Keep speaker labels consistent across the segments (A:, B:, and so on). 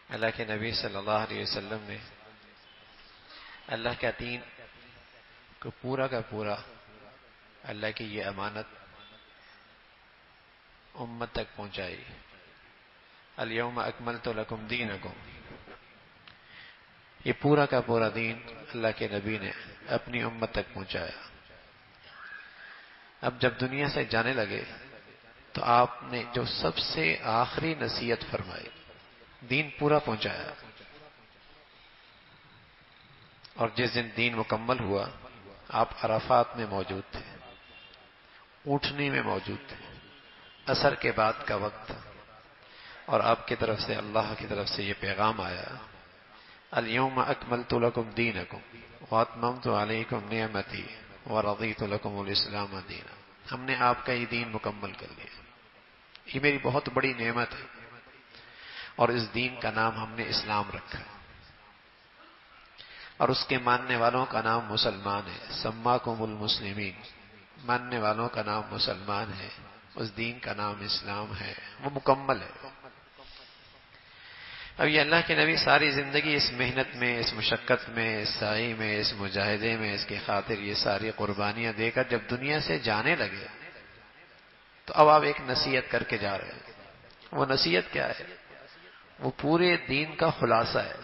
A: اللہ کے نبی صلی اللہ علیہ وسلم نے اللہ کا دین کو پورا کا پورا اللہ کی یہ امانت امت تک پہنچائی. الیوم اکملت لکم دینکم، یہ پورا کا پورا دین اللہ کے نبی نے اپنی امت تک پہنچایا. اب جب دنیا سے جانے لگے تو آپ نے جو سب سے آخری نصیحت فرمائی، دین پورا پہنچایا. اور جس دن دین مکمل ہوا آپ عرفات میں موجود تھے، اونٹنی میں موجود تھے، عصر کے بعد کا وقت تھا، اور آپ کی طرف سے اللہ کی طرف سے یہ پیغام آیا، الیوم اکملت لکم دینکم واتممت علیکم نعمتی ورضیت لکم الاسلام دینا. ہم نے آپ کا یہ دین مکمل کر لیا، یہ میری بہت بڑی نعمت ہے، اور اس دین کا نام ہم نے اسلام رکھا ہے، اور اس کے ماننے والوں کا نام مسلمان ہے. سماکم المسلمین، ماننے والوں کا نام مسلمان ہے، اس دین کا نام اسلام ہے، وہ مکمل ہے. اب یہ اللہ کے نبی ساری زندگی اس محنت میں، اس مشقت میں، اس سعی میں، اس مجاہدے میں، اس کی خاطر یہ ساری قربانیاں دے کر جب دنیا سے جانے لگے تو اب آپ ایک نصیحت کر کے جا رہے ہیں. وہ نصیحت کیا ہے؟ وہ پورے دین کا خلاصہ ہے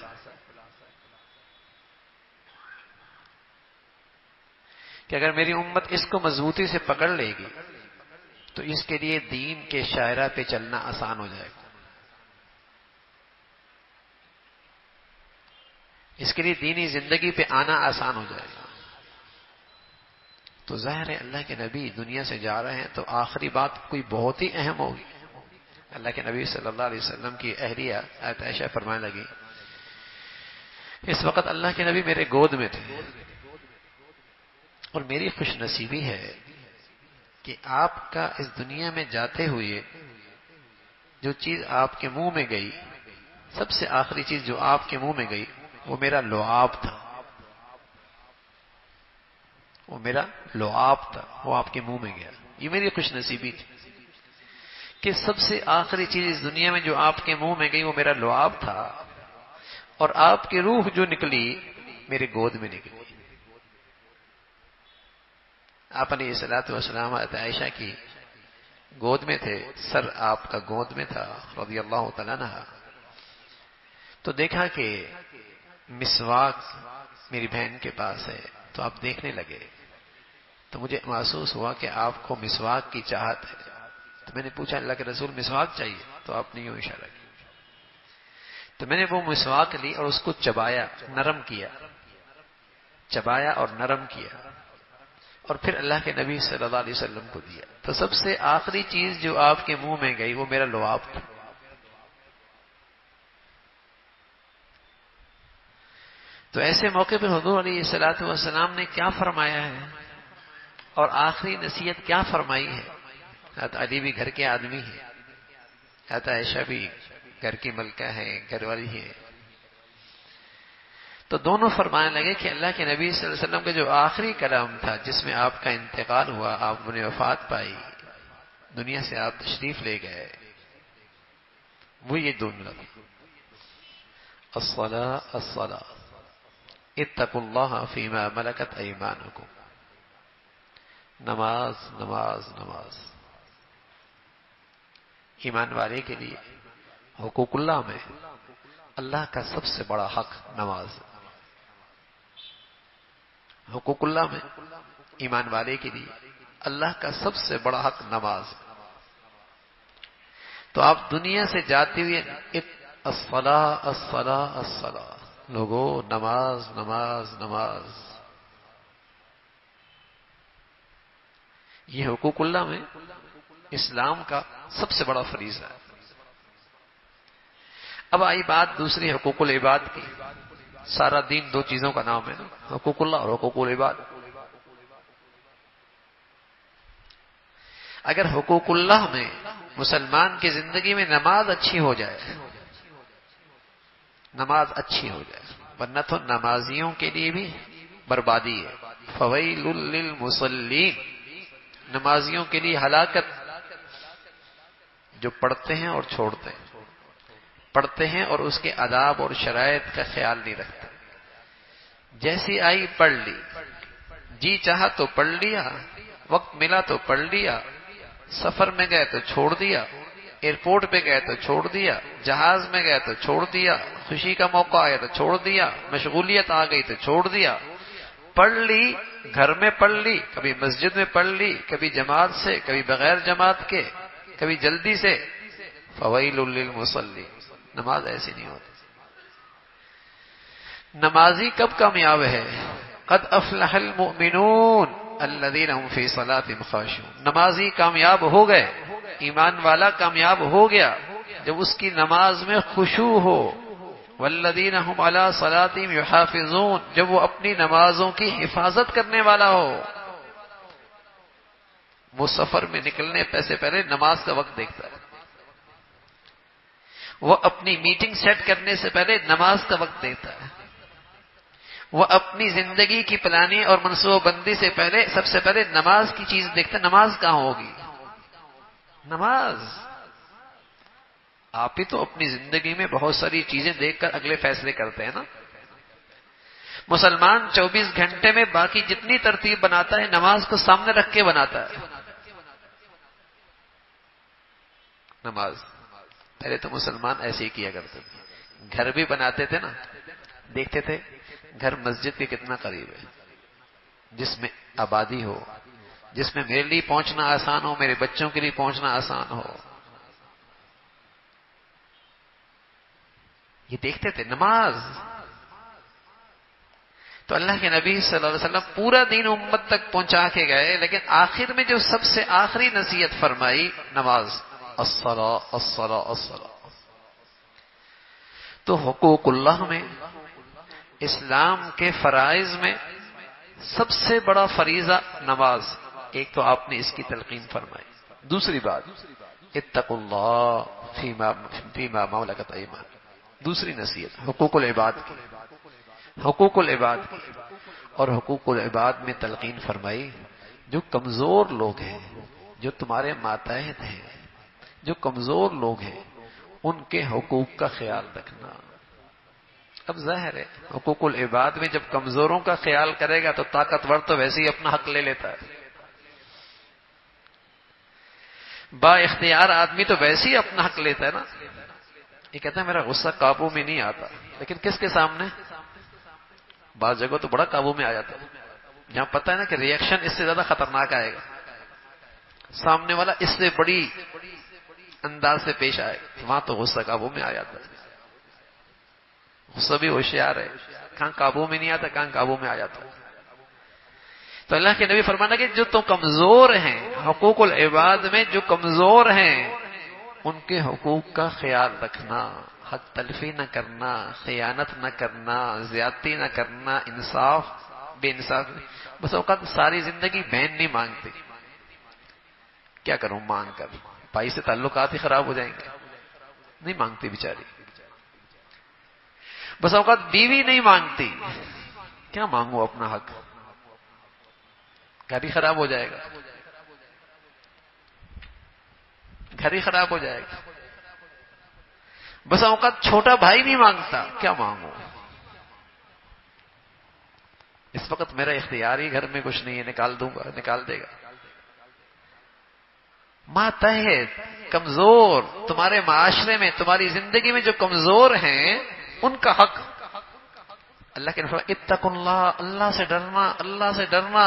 A: کہ اگر میری امت اس کو مضبوطی سے پکڑ لے گی تو اس کے لیے دین کے شاعرہ پہ چلنا آسان ہو جائے گا. اس کے لیے دینی زندگی پہ آنا آسان ہو جائے گا. تو ظاہر ہے اللہ کے نبی دنیا سے جا رہے ہیں تو آخری بات کوئی بہت ہی اہم ہوگی. اللہ کے نبی صلی اللہ علیہ وسلم کی اہلیہ حضرت عائشہ فرمانے لگی، اس وقت اللہ کے نبی میرے گود میں تھے، اور میری خوش نصیبی ہے کہ آپ کا اس دنیا میں جاتے ہوئے جو چیز آپ کے منہ میں گئی، سب سے آخری چیز جو آپ کے منہ میں گئی وہ میرا لعاب تھا. وہ میرا لعاب تھا، وہ آپ کے منہ میں گیا. یہ میری خوش نصیبی تھی کہ سب سے آخری چیز اس دنیا میں جو آپ کے منہ میں گئی وہ میرا لعاب تھا، اور آپ کی روح جو نکلی میرے گود میں نکلی. آپ علیہ الصلوۃ والسلام حضرت عائشہ کی گود میں تھے، سر آپ کا گود میں تھا رضی اللہ تعالیٰ عنہ. تو دیکھا کہ مسواک میری بہن کے پاس ہے تو آپ دیکھنے لگے. تو مجھے محسوس ہوا کہ آپ کو مسواک کی چاہت ہے. تو میں نے پوچھا اللہ کے رسول مسواک چاہیے؟ تو آپ نے یوں اشارہ کیا. تو میں نے وہ مسواک لی اور اس کو چبایا، نرم کیا، چبایا اور نرم کیا، اور پھر اللہ کے نبی صلی اللہ علیہ وسلم کو دیا. تو سب سے آخری چیز جو آپ کے منہ میں گئی وہ میرا لعاب تھا. تو ایسے موقع پر حضور علیہ الصلوۃ والسلام نے کیا فرمایا ہے اور آخری نصیحت کیا فرمائی ہے؟ حضرت علی بھی گھر کے آدمی ہیں، حضرت عائشہ بھی گھر کی ملکہ ہے، گھر والی ہے. تو دونوں فرمانے لگے کہ اللہ کے نبی صلی اللہ علیہ وسلم کا جو آخری کلام تھا جس میں آپ کا انتقال ہوا، آپ نے وفات پائی، دنیا سے آپ تشریف لے گئے، وہ یہ دونوں لفظ، الصلاۃ الصلاۃ اتقوا اللہ فیما ملکت ایمانکم. نماز نماز نماز. ایمان والے کے لیے حقوق اللہ میں اللہ کا سب سے بڑا حق نماز. حقوق اللہ میں ایمان والے کے لیے اللہ کا سب سے بڑا حق نماز. تو آپ دنیا سے جاتے ہوئے الصلاۃ الصلاۃ الصلاۃ، لوگوں نماز نماز نماز. یہ حقوق اللہ میں اسلام کا سب سے بڑا فریضہ ہے. اب آئی بات دوسری حقوق العباد کی. سارا دین دو چیزوں کا نام ہے نا، حقوق اللہ اور حقوق العباد. اگر حقوق اللہ میں مسلمان کی زندگی میں نماز اچھی ہو جائے، نماز اچھی ہو جائے، ورنہ تو نمازیوں کے لیے بھی بربادی ہے. فویل للمصلین، نمازیوں کے لیے ہلاکت، جو پڑھتے ہیں اور چھوڑتے ہیں. پڑھتے ہیں اور اس کے آداب اور شرائط کا خیال نہیں رکھتے. جیسی آئی پڑھ لی، جی چاہا تو پڑھ لیا، وقت ملا تو پڑھ لیا، سفر میں گئے تو چھوڑ دیا، ایئرپورٹ پہ گئے تو چھوڑ دیا، جہاز میں گئے تو چھوڑ دیا، خوشی کا موقع آیا تو چھوڑ دیا، مشغولیت آ گئی تو چھوڑ دیا. پڑھ لی، گھر میں پڑھ لی، کبھی مسجد میں پڑھ لی، کبھی جماعت سے، کبھی بغیر جماعت کے، کبھی جلدی سے. فویل للمصلی. نماز ایسی نہیں ہوتی. نمازی کب کامیاب ہے؟ قد افلح المؤمنون الذین هم فی صلاتهم خاشعون. نمازی کامیاب ہو گئے، ایمان والا کامیاب ہو گیا جب اس کی نماز میں خشوع ہو. والذین هم علی صلاتهم یحافظون. جب وہ اپنی نمازوں کی حفاظت کرنے والا ہو. وہ سفر میں نکلنے سے پہلے نماز کا وقت دیکھتا ہے. وہ اپنی میٹنگ سیٹ کرنے سے پہلے نماز کا وقت دیکھتا ہے. وہ اپنی زندگی کی پلاننگ اور منصوبہ بندی سے پہلے سب سے پہلے نماز کی چیز دیکھتا ہے. نماز کہاں ہوگی؟ نماز. آپ ہی تو اپنی زندگی میں بہت ساری چیزیں دیکھ کر اگلے فیصلے کرتے ہیں نا. مسلمان 24 گھنٹے میں باقی جتنی ترتیب بناتا ہے نماز کو سامنے رکھ کے بناتا ہے. نماز پہلے تو مسلمان ایسے ہی کیا کرتے تھے. گھر بھی بناتے تھے نا، دیکھتے تھے گھر مسجد کے کتنا قریب ہے، جس میں آبادی ہو، جس میں میرے لیے پہنچنا آسان ہو، میرے بچوں کے لیے پہنچنا آسان ہو. یہ دیکھتے تھے. نماز تو اللہ کے نبی صلی اللہ علیہ وسلم پورا دین امت تک پہنچا کے گئے، لیکن آخر میں جو سب سے آخری نصیحت فرمائی نماز. الصلاۃ الصلاۃ الصلاۃ. تو حقوق اللہ میں، اسلام کے فرائض میں سب سے بڑا فریضہ نماز. ایک تو آپ نے اس کی تلقین فرمائی. دوسری بات اتقوا اللہ فیما ملکت ایمانکم. دوسری نصیحت حقوق العباد کی. حقوق العباد کی اور حقوق العباد میں تلقین فرمائی جو کمزور لوگ ہیں، جو تمہارے ماتحت ہیں، جو کمزور لوگ ہیں، ان کے حقوق کا خیال رکھنا. اب ظاہر ہے حقوق العباد میں جب کمزوروں کا خیال کرے گا تو طاقتور تو ویسے ہی اپنا حق لے لیتا ہے. با اختیار آدمی تو ویسے ہی اپنا حق لیتا ہے نا. یہ کہتا ہے میرا غصہ قابو میں نہیں آتا، لیکن کس کے سامنے؟ بعض جگہ تو بڑا قابو میں آ جاتا ہے، جہاں پتہ ہے نا کہ ری ایکشن اس سے زیادہ خطرناک آئے گا، سامنے والا اس سے بڑی انداز سے پیش آئے، وہاں تو غصہ قابو میں آ جاتا ہے. غصہ بھی ہوشیار ہے، کہاں قابو میں نہیں آتا، کہاں قابو میں آ جاتا ہے. تو اللہ کے نبی فرمانا کہ جو تو کمزور ہیں، حقوق العباد میں جو کمزور ہیں ان کے حقوق کا خیال رکھنا، حق تلفی نہ کرنا، خیانت نہ کرنا، زیادتی نہ کرنا، انصاف بے انصاف. بس اوقات ساری زندگی بہن نہیں مانگتی، کیا کروں مانگ کر، بھائی سے تعلقات ہی خراب ہو جائیں گے، نہیں مانگتی بیچاری. بس اوقات بیوی نہیں مانگتی، کیا مانگو اپنا حق، گھر ہی خراب ہو جائے گا، گھر ہی خراب ہو جائے گا. بس اوقات چھوٹا بھائی نہیں مانگتا، کیا مانگو، اس وقت میرا اختیار ہی گھر میں کچھ نہیں ہے، نکال دوں گا، نکال دے گا. ماتحت کمزور تمہارے معاشرے میں، تمہاری زندگی میں جو کمزور ہیں ان کا حق. اللہ کے نبی اتقوا اللہ، اللہ سے ڈرنا، اللہ سے ڈرنا.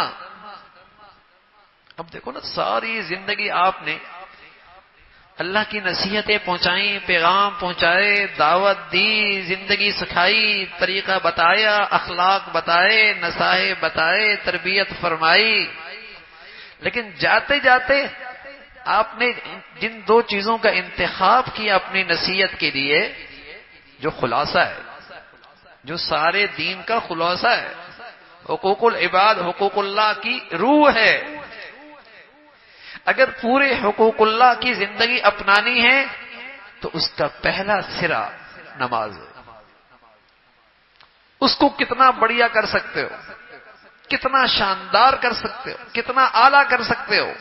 A: اب دیکھو نا ساری زندگی آپ نے اللہ کی نصیحتیں پہنچائیں، پیغام پہنچائے، دعوت دی، زندگی سکھائی، طریقہ بتایا، اخلاق بتائے، نصائح بتائے، تربیت فرمائی، لیکن جاتے جاتے آپ نے جن دو چیزوں کا انتخاب کیا اپنی نصیحت کے لیے، جو خلاصہ ہے، جو سارے دین کا خلاصہ ہے، حقوق العباد، حقوق اللہ کی روح ہے. اگر پورے حقوق اللہ کی زندگی اپنانی ہے تو اس کا پہلا سرا نماز ہے. اس کو کتنا بڑھیا کر سکتے ہو، کتنا شاندار کر سکتے ہو، کتنا اعلیٰ کر سکتے ہو.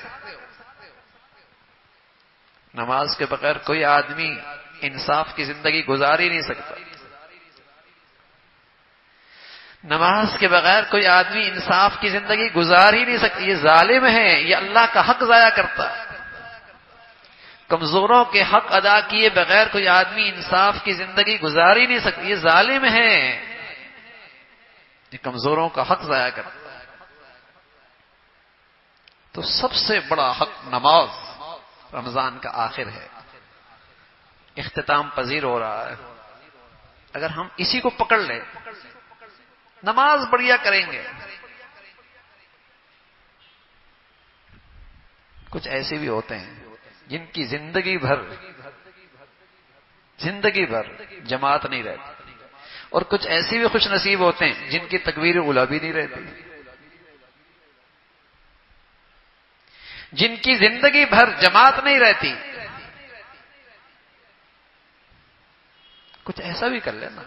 A: نماز کے بغیر کوئی آدمی انصاف کی زندگی گزار ہی نہیں سکتا. نماز کے بغیر کوئی آدمی انصاف کی زندگی گزار ہی نہیں سکتا. یہ ظالم ہے، یہ اللہ کا حق ضائع کرتا ہے. کمزوروں کے حق ادا کیے بغیر کوئی آدمی انصاف کی زندگی گزار ہی نہیں سکتا. یہ ظالم ہے، یہ کمزوروں کا حق ضائع کرتا ہے. تو سب سے بڑا حق نماز رمضان کا آخر ہے، اختتام پذیر ہو رہا ہے. اگر ہم اسی کو پکڑ لیں، نماز بڑھیا کریں گے. کچھ ایسے بھی ہوتے ہیں جن کی زندگی بھر جماعت نہیں رہتی، اور کچھ ایسے بھی خوش نصیب ہوتے ہیں جن کی تکبیر اولیٰ بھی نہیں رہتی، جن کی زندگی بھر جماعت نہیں رہتی. کچھ ایسا بھی کر لینا.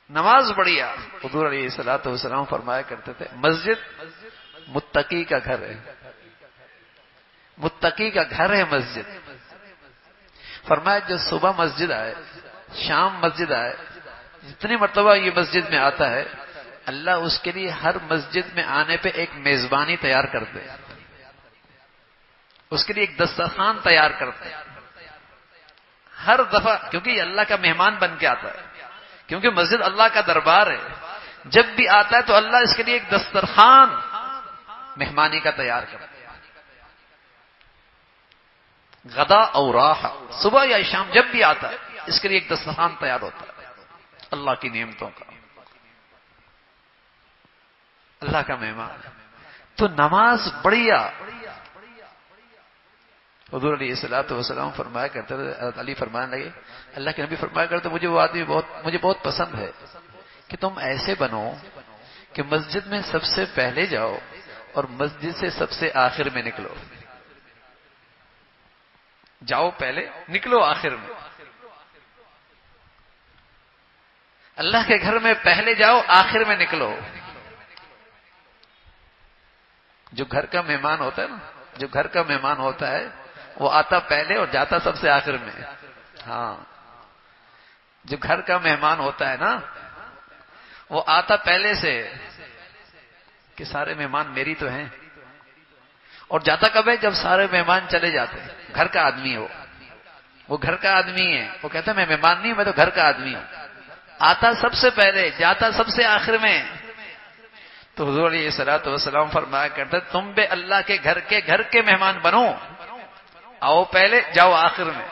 A: نماز بڑھیا. حضور علیہ الصلوۃ والسلام فرمایا کرتے تھے مسجد متقی کا گھر ہے، متقی کا گھر ہے مسجد. فرمایا جو صبح مسجد آئے، شام مسجد آئے، جتنی مرتبہ یہ مسجد میں آتا ہے، اللہ اس کے لیے ہر مسجد میں آنے پہ ایک میزبانی تیار کرتے، اس کے لیے ایک دسترخوان تیار کرتے ہر دفعہ، کیونکہ یہ اللہ کا مہمان بن کے آتا ہے، کیونکہ مسجد اللہ کا دربار ہے. جب بھی آتا ہے تو اللہ اس کے لیے ایک دسترخوان مہمانی کا تیار کرتا ہے. غدا اور راحہ، صبح یا شام جب بھی آتا ہے اس کے لیے ایک دسترخوان تیار ہوتا ہے اللہ کی نعمتوں کا، اللہ کا مہمان. تو نماز بڑھیا. حضور علیہ الصلوۃ والسلام فرمایا کرتے تھے، حضرت علی فرمانے لگے اللہ کے نبی فرمایا کرتے مجھے وہ آدمی مجھے بہت پسند ہے کہ تم ایسے بنو کہ مسجد میں سب سے پہلے جاؤ اور مسجد سے سب سے آخر میں نکلو. جاؤ پہلے، نکلو آخر میں. اللہ کے گھر میں پہلے جاؤ، آخر میں نکلو. جو گھر کا مہمان ہوتا ہے نا، جو گھر کا مہمان ہوتا ہے وہ آتا پہلے اور جاتا سب سے آخر میں. ہاں، جو گھر کا مہمان ہوتا ہے نا وہ آتا پہلے سے کہ سارے مہمان میری تو ہیں، اور جاتا کب ہے جب سارے مہمان چلے جاتے ہیں. گھر کا آدمی ہو، وہ گھر کا آدمی ہے، وہ کہتا ہے میں مہمان نہیں ہوں، میں تو گھر کا آدمی ہوں. آتا سب سے پہلے، جاتا سب سے آخر میں. تو حضور علیہ الصلوۃ والسلام فرمایا کرتے تم بھی اللہ کے گھر کے مہمان بنو. آؤ پہلے، جاؤ آخر میں.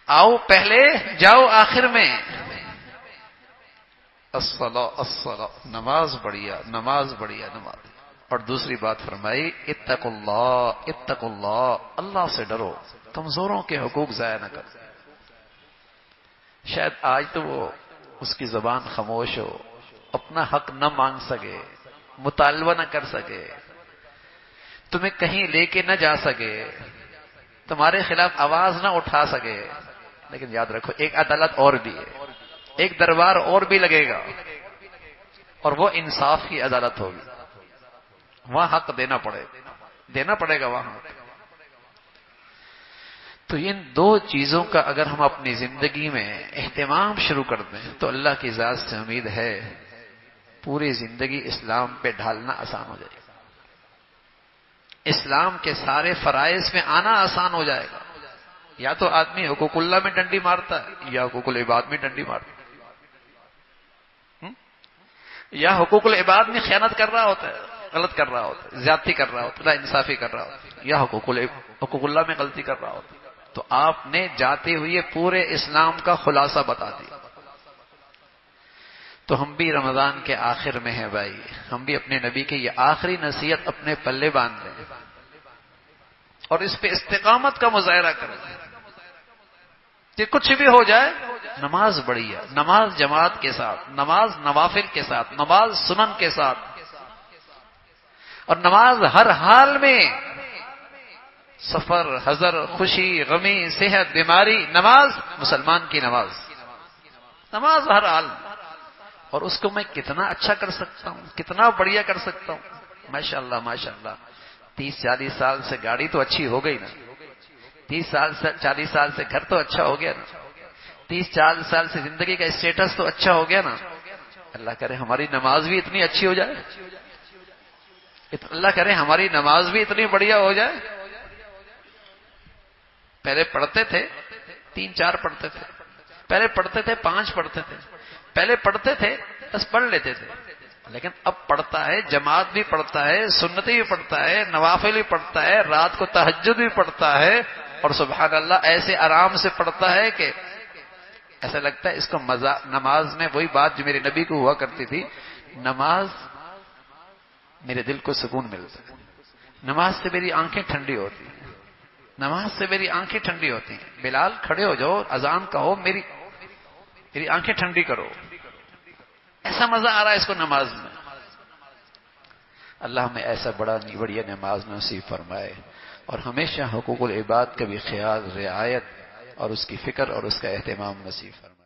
A: آؤ پہلے، جاؤ آخر میں. الصلاۃ، نماز بڑھیا، نماز بڑھیا نماز. اور دوسری بات فرمائی اتقوا اللہ، اتقوا اللہ، اللہ سے ڈرو، کمزوروں کے حقوق ضائع نہ کرو. شاید آج تو وہ اس کی زبان خاموش ہو، اپنا حق نہ مانگ سکے، مطالبہ نہ کر سکے، تمہیں کہیں لے کے نہ جا سکے، تمہارے خلاف آواز نہ اٹھا سکے. لیکن یاد رکھو ایک عدالت اور بھی ہے، ایک دربار اور بھی لگے گا، اور وہ انصاف کی عدالت ہوگی. وہاں حق دینا پڑے گا وہاں. تو ان دو چیزوں کا اگر ہم اپنی زندگی میں اہتمام شروع کر دیں تو اللہ کی ذات سے امید ہے پوری زندگی اسلام پہ ڈھالنا آسان ہو جائے گا. اسلام کے سارے فرائض میں آنا آسان ہو جائے گا. یا تو آدمی حقوق اللہ میں ڈنڈی مارتا ہے یا حقوق العباد میں ڈنڈی مارتا ہے، یا حقوق العباد میں خیانت کر رہا ہوتا ہے، غلط کر رہا ہوتا ہے، زیادتی کر رہا ہوتا ہے، انصافی کر رہا ہوتا ہے، یا حقوق اللہ میں غلطی کر رہا ہوتا ہے. تو آپ نے جاتے ہوئے پورے اسلام کا خلاصہ بتا دیا. تو ہم بھی رمضان کے آخر میں ہیں بھائی، ہم بھی اپنے نبی کی یہ آخری نصیحت اپنے پلے باندھ لیں اور اس پہ استقامت کا مظاہرہ کریں کہ کچھ بھی ہو جائے نماز بڑھیا، نماز جماعت کے ساتھ، نماز نوافل کے ساتھ، نماز سنن کے ساتھ، اور نماز ہر حال میں، سفر، حضر، خوشی، غمی، صحت، بیماری، نماز مسلمان کی نماز ہر حال میں. اور اس کو میں کتنا اچھا کر سکتا ہوں، کتنا بڑھیا کر سکتا ہوں. ماشاءاللہ ماشاءاللہ. 30-40 سال سے گاڑی تو اچھی ہو گئی نا، 30-40 سال سے گھر تو اچھا ہو گیا نا، 30-40 سال سے زندگی کا اسٹیٹس تو اچھا ہو گیا نا، اللہ کرے ہماری نماز بھی اتنی اچھی ہو جائے، اللہ کرے ہماری نماز بھی اتنی بڑھیا ہو جائے. پہلے پڑھتے تھے 3-4 پڑھتے تھے، پہلے پڑھتے تھے 5 پڑھتے تھے، پہلے پڑھتے تھے بس پڑھ لیتے تھے، لیکن اب پڑھتا ہے، جماعت بھی پڑھتا ہے، سنتی بھی پڑھتا ہے، نوافل بھی پڑھتا ہے، رات کو تہجد بھی پڑھتا ہے، اور سبحان اللہ ایسے آرام سے پڑھتا ہے کہ ایسا لگتا ہے اس کو مزہ. نماز میں وہی بات جو میرے نبی کو ہوا کرتی تھی، نماز میرے دل کو سکون ملتا ہے، نماز سے میری آنکھیں ٹھنڈی ہوتی ہیں، نماز سے میری آنکھیں ٹھنڈی ہوتی ہیں. بلال کھڑے ہو جاؤ، اذان کہو، میری آنکھیں ٹھنڈی کرو، ایسا مزہ آ رہا ہے اس کو نماز میں. اللہ ہمیں ایسا بڑیا نماز نصیب فرمائے، اور ہمیشہ حقوق العباد کا بھی خیال، رعایت اور اس کی فکر اور اس کا اہتمام نصیب فرمائے.